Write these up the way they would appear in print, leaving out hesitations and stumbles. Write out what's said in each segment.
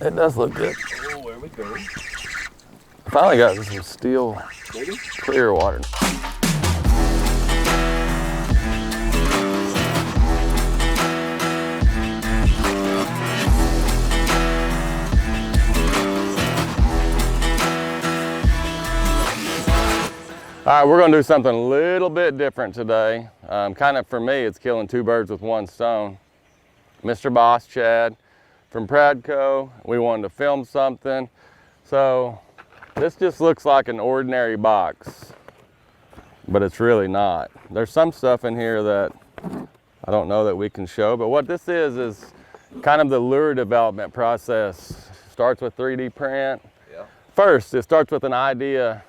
It does look good. Oh, there we go. Finally got some steel clear water. All right, we're gonna do something a little bit different today. Kind of for me, it's killing two birds with one stone. Mr. Boss Chad from Pradco, we wanted to film something. So this just looks like an ordinary box, but it's really not. There's some stuff in here that I don't know that we can show, but what this is kind of the lure development process. Starts with 3D print. Yeah. First, it starts with an idea.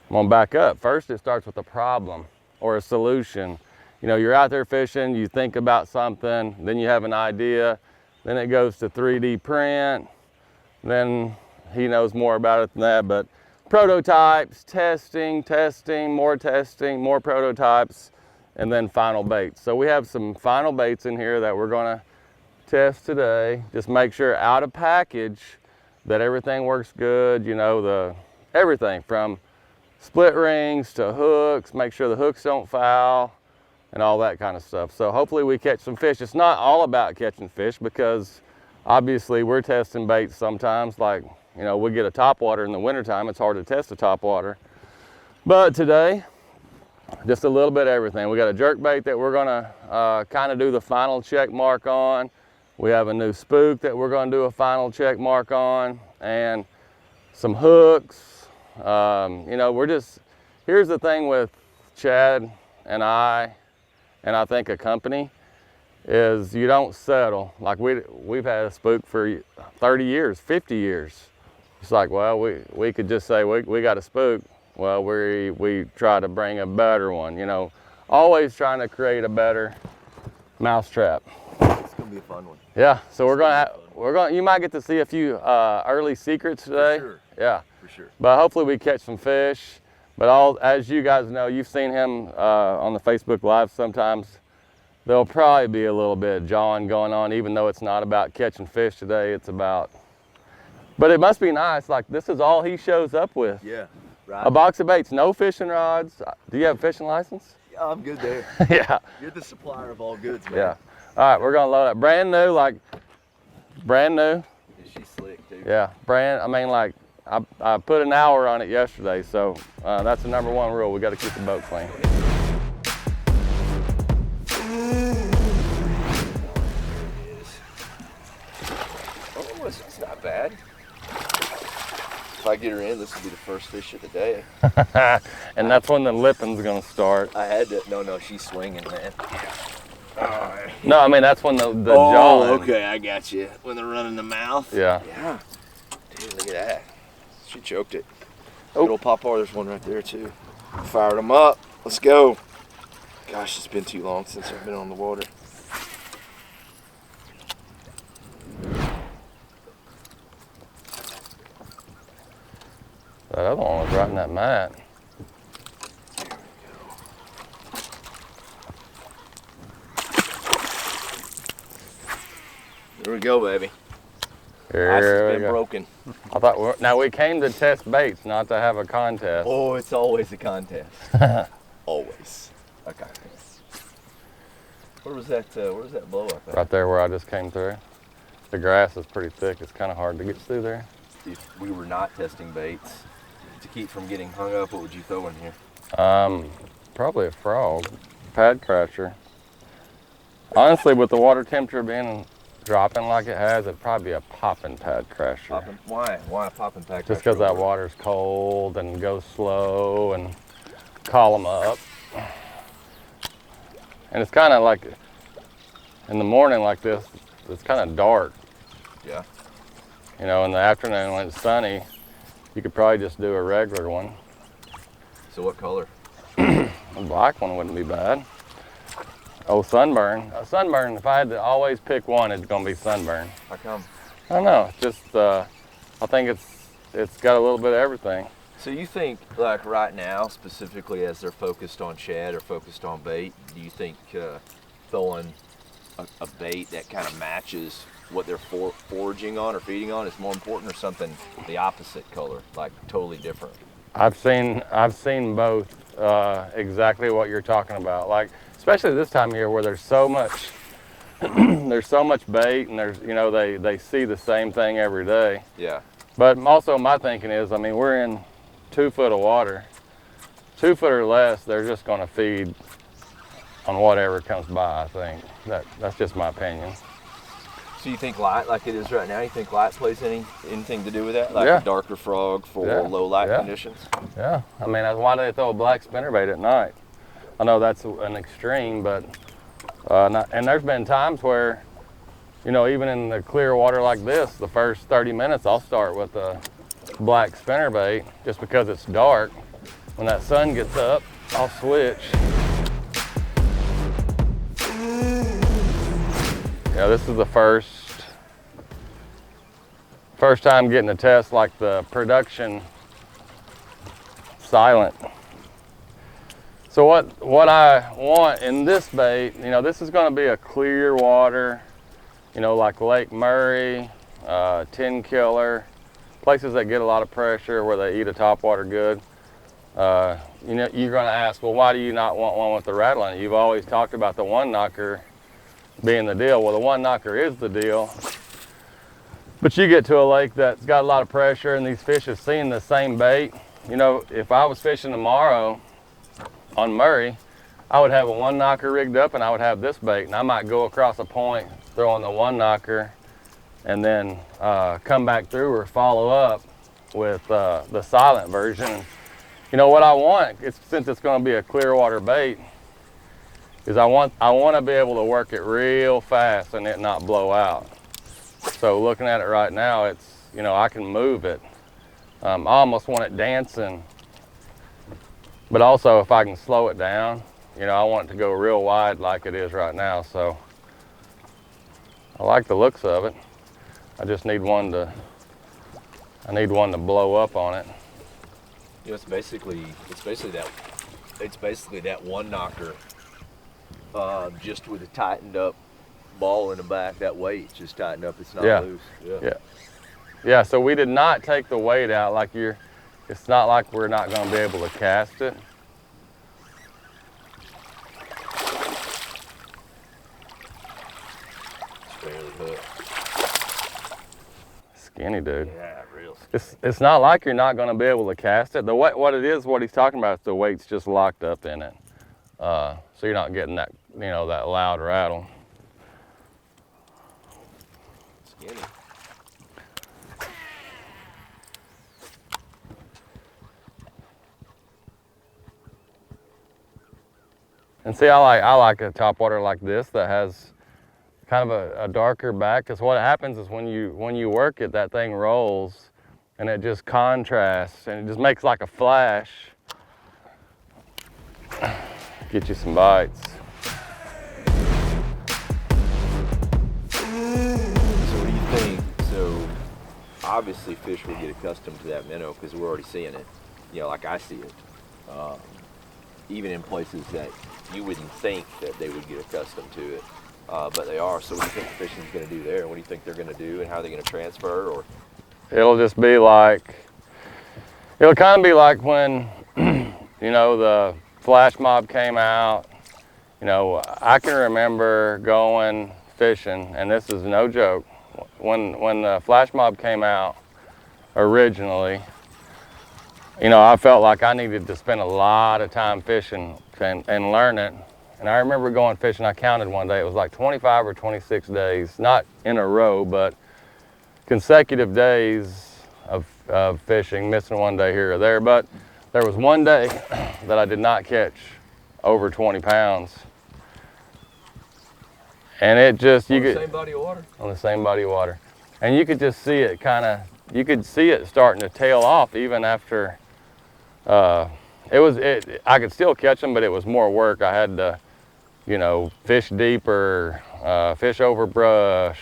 I'm gonna back up. First, it starts with a problem or a solution. You know, you're out there fishing, you think about something, then you have an idea, then it goes to 3D print, then he knows more about it than that, but prototypes, testing, more prototypes, and then final baits. So we have some final baits in here that we're gonna test today. Just make sure out of package that everything works good, you know, everything from split rings to hooks, make sure the hooks don't foul and all that kind of stuff. So hopefully we catch some fish. It's not all about catching fish because obviously we're testing baits sometimes, like, you know, we get a topwater in the wintertime, it's hard to test a topwater. But today, just a little bit of everything. We got a jerk bait that we're gonna kind of do the final check mark on. We have a new spook that we're gonna do a final check mark on, and some hooks. You know, here's the thing with Chad and I think a company, is you don't settle. Like we've had a spook for 30 years, 50 years. It's like, well, we could just say we got a spook. Well, we try to bring a better one, you know, always trying to create a better mousetrap. It's gonna be a fun one. Yeah, so you might get to see a few early secrets today. For sure. Yeah. For sure. But hopefully we catch some fish. But as you guys know, you've seen him on the Facebook Live sometimes. There'll probably be a little bit of jawing going on, even though it's not about catching fish today. It's about, but it must be nice. Like, this is all he shows up with. Yeah, right. A box of baits, no fishing rods. Do you have a fishing license? Yeah, I'm good there. Yeah. You're the supplier of all goods, man. Yeah. All right, we're gonna load up. Brand new, like, brand new. Yeah, she's slick, too. Yeah, I mean, like, I put an hour on it yesterday, so that's the #1 rule. We got to keep the boat clean. Oh, it's not bad. If I get her in, this will be the first fish of the day. And that's when the lipping's gonna start. I had to. No, she's swinging, man. No, I mean, that's when the jaw. Oh, okay, I got you. When they're running the mouth. Yeah. Yeah. Dude, look at that. She choked it. Oh. Little popper, there's one right there too. Fired them up. Let's go. Gosh, it's been too long since I've been on the water. That other one was right in that mat. There we go, baby. Ice Here has we been go. broken. I thought now we came to test baits, not to have a contest. Oh, it's always a contest. Always a contest. Where was that blow up at? Right there where I just came through. The grass is pretty thick. It's kind of hard to get through there. If we were not testing baits, to keep from getting hung up, what would you throw in here? Probably a frog, pad crasher. Honestly, with the water temperature dropping like it has, it'd probably be a popping pad crasher. Popping? Why? Why a popping pad crasher? Just because that water's cold and goes slow and call them up. And it's kind of like, in the morning like this, it's kind of dark. Yeah. You know, in the afternoon when it's sunny, you could probably just do a regular one. So what color? A black one wouldn't be bad. Oh, sunburn. A sunburn, if I had to always pick one, it's gonna be sunburn. How come? I don't know, it's just, I think it's got a little bit of everything. So you think, like right now, specifically as they're focused on shad or focused on bait, do you think throwing a bait that kind of matches what they're foraging on or feeding on is more important, or something the opposite color, like totally different? I've seen both, exactly what you're talking about. Like, especially this time of year where there's so much, there's so much bait, and there's, you know, they see the same thing every day. Yeah. But also my thinking is, I mean, we're in 2 foot of water. 2 foot or less, they're just going to feed on whatever comes by. I think that's just my opinion. So you think light, like it is right now, you think light plays anything to do with that? Like Yeah. a darker frog for Yeah. low light Yeah. conditions? Yeah, I mean, why do they throw a black spinnerbait at night? I know that's an extreme, but and there's been times where, you know, even in the clear water like this, the first 30 minutes I'll start with a black spinnerbait just because it's dark. When that sun gets up, I'll switch. Yeah, this is the first time getting a test like the production silent. So what I want in this bait, you know, this is going to be a clear water, you know, like Lake Murray, 10 Killer, places that get a lot of pressure where they eat a topwater good. You know, you're going to ask, well, why do you not want one with the rattle in it? You've always talked about the one knocker being the deal. Well, the one knocker is the deal. But you get to a lake that's got a lot of pressure and these fish have seen the same bait. You know, if I was fishing tomorrow on Murray, I would have a one knocker rigged up and I would have this bait, and I might go across a point throwing the one knocker and then come back through or follow up with the silent version. You know what I want, since it's going to be a clear water bait, is I want to be able to work it real fast and it not blow out. So looking at it right now, it's, you know, I can move it. I almost want it dancing, but also if I can slow it down, you know, I want it to go real wide like it is right now. So I like the looks of it. I just need one to blow up on it. You know, it's basically that one knocker, just with a tightened up ball in the back. That weight's just tightened up. It's not loose. Yeah. So we did not take the weight out. Like it's not like we're not going to be able to cast it. It's barely hooked. Skinny, dude. Yeah, real skinny. It's not like you're not going to be able to cast it. What it is, what he's talking about, is the weight's just locked up in it, so you're not getting that, you know, that loud rattle. Skinny. And see, I like a topwater like this that has kind of a darker back, because what happens is when you work it, that thing rolls and it just contrasts and it just makes like a flash. Get you some bites. So what do you think? So obviously fish will get accustomed to that minnow because we're already seeing it, you know, like I see it. Even in places that you wouldn't think that they would get accustomed to it, but they are. So what do you think the fishing's going to do there? What do you think they're going to do, and how are they going to transfer? Or It'll just be like, it'll kind of be like when, you know, the flash mob came out. You know, I can remember going fishing, and this is no joke, when the flash mob came out originally, you know, I felt like I needed to spend a lot of time fishing and learn it. And I remember going fishing, I counted one day, it was like 25 or 26 days, not in a row, but consecutive days of fishing, missing one day here or there. But there was one day that I did not catch over 20 pounds. And it just, on the same body of water? On the same body of water. And you could just see it you could see it starting to tail off even after, I could still catch them, but it was more work. I had to, you know, fish deeper, fish over brush.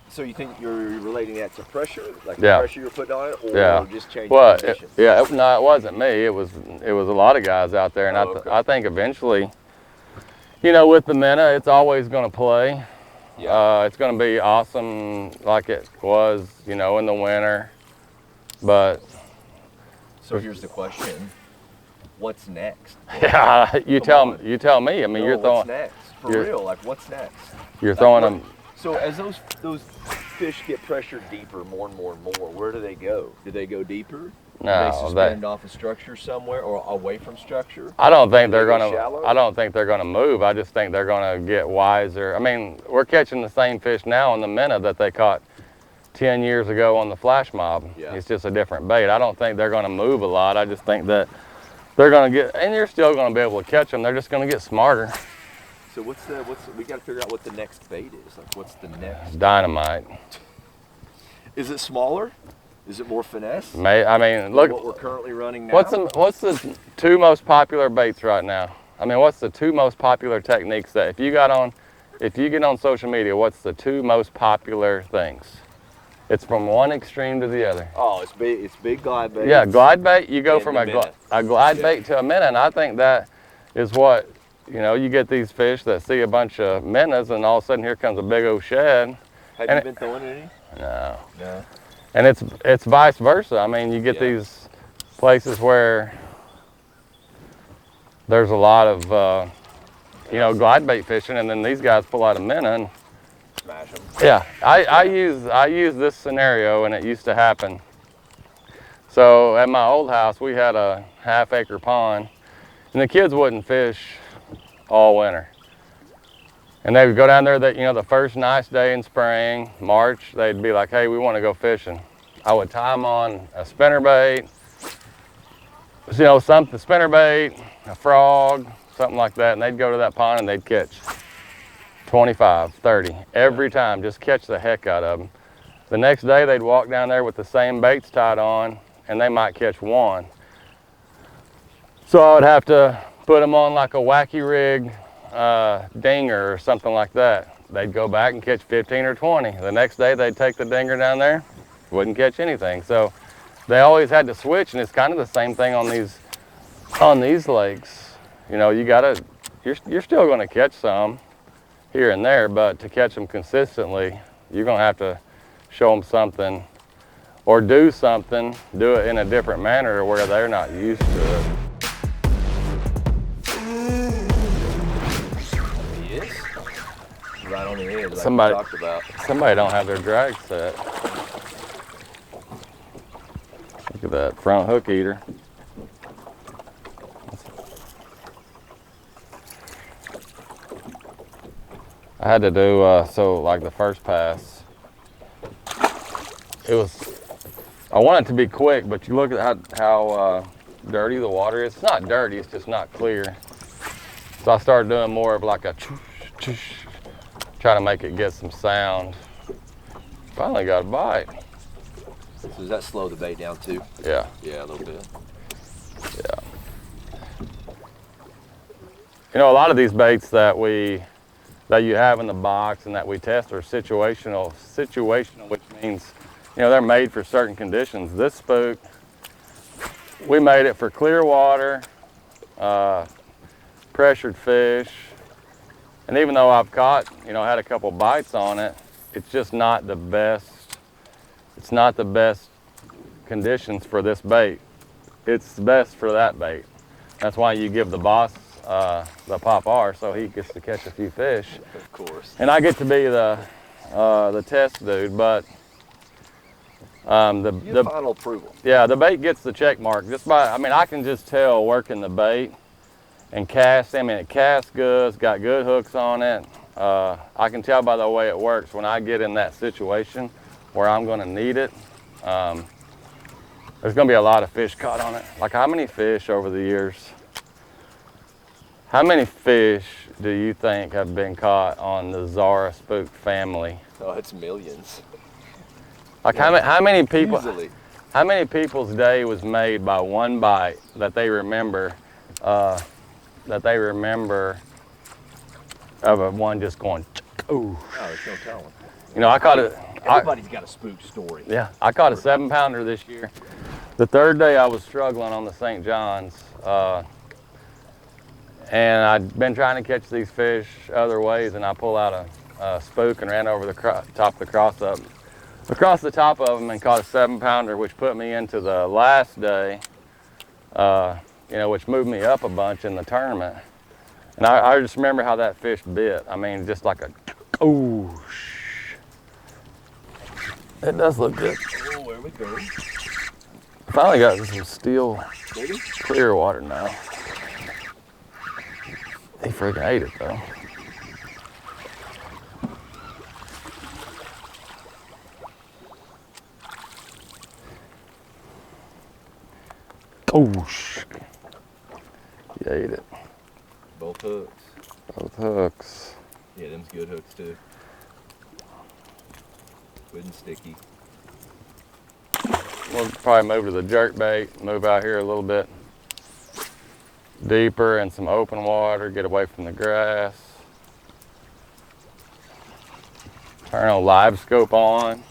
So you think you're relating that to pressure, like the Yeah. pressure you're putting on it, or just changing conditions? No, it wasn't me. It was a lot of guys out there, and Oh, okay. I think eventually, you know, with the minnow, it's always going to play. Yeah. It's going to be awesome like it was, you know, in the winter. But So here's the question: what's next? yeah, you Come tell me. I mean, No, you're throwing. what's next? For real, like what's next? You're Like, throwing where- them. So as those fish get pressured deeper, more and more and more, where do they go? Do they go deeper? Do they No, suspend off a structure somewhere or away from structure? I don't think Do they're they go gonna. shallow? I don't think they're gonna move. I just think they're gonna get wiser. I mean, we're catching the same fish now in the minnow that they caught 10 years ago on the flash mob. Yeah. It's just a different bait. I don't think they're gonna move a lot. I just think that they're gonna get, and you're still gonna be able to catch them. They're just gonna get smarter. So we got to figure out what the next bait is. Like what's the next? Dynamite. Is it smaller? Is it more finesse? I mean, than look. what we're currently running now. What's the two most popular baits right now? I mean, what's the two most popular techniques that if you get on social media, what's the two most popular things? It's from one extreme to the other. Oh, it's big glide bait. Yeah, glide bait. You go And from the a glide bait to a minnow, and I think that is what, you know, you get these fish that see a bunch of minnows, and all of a sudden here comes a big old shad. Have and you been throwing any? No. No. And it's vice versa. I mean, you get these places where there's a lot of you know, glide bait fishing, and then these guys pull out a minnow and Smash them. yeah. I use this scenario, and it used to happen. So at my old house, we had a half-acre pond, and the kids wouldn't fish all winter. And they would go down there that, you know, the first nice day in spring, March, they'd be like, hey, we want to go fishing. I would tie them on a spinnerbait, you know, something, spinnerbait, a frog, something like that, and they'd go to that pond and they'd catch 25, 30 every time, just catch the heck out of them. The next day they'd walk down there with the same baits tied on, and they might catch one. So I would have to put them on like a wacky rig dinger or something like that. They'd go back and catch 15 or 20. The next day they'd take the dinger down there, wouldn't catch anything. So they always had to switch, and it's kind of the same thing on these lakes. You know, you're still going to catch some here and there, but to catch them consistently, you're going to have to show them something or do it in a different manner where they're not used to it. He is right on the edge, like Somebody- we talked about. Somebody don't have their drag set. Look at that front hook eater. I had to do, so like the first pass, I want it to be quick, but you look at how dirty the water is. It's not dirty, it's just not clear. So I started doing more of like a try to make it get some sound. Finally got a bite. So does that slow the bait down too? Yeah. Yeah, a little bit. Yeah. You know, a lot of these baits that you have in the box and that we test are situational, which means, you know, they're made for certain conditions. This spook, we made it for clear water, pressured fish, and even though I've caught, you know, had a couple bites on it, it's just not the best. It's not the best conditions for this bait. It's best for that bait. That's why you give the boss the Pop R, so he gets to catch a few fish. Of course. And I get to be the test dude, but The final approval. yeah, the bait gets the check mark just by, I mean, I can just tell working the bait and cast. I mean, it casts good, it's got good hooks on it. I can tell by the way it works when I get in that situation where I'm gonna need it. There's gonna be a lot of fish caught on it. Like how many fish over the years, how many fish do you think have been caught on the Zara spook family? Oh, it's millions. Like how many people, Easily. how many people's day was made by one bite that they remember, of a one just going, ooh. Oh, there's no telling. You know, I caught it. Everybody's got a spook story. Yeah, I caught a 7-pounder this year. The third day I was struggling on the St. John's, and I'd been trying to catch these fish other ways, and I pull out spook and ran over the top of the across the top of them and caught a 7-pounder, which put me into the last day, you know, which moved me up a bunch in the tournament. And I just remember how that fish bit. I mean, just like a, oh, it does look good. Oh, there we go. Finally got some steel clear water now. He freaking ate it though. Oh, he ate it. Both hooks. Both hooks. Yeah, them's good hooks too. Good and sticky. We'll probably move to the jerk bait, move out here a little bit deeper in some open water, get away from the grass. Turn a live scope on.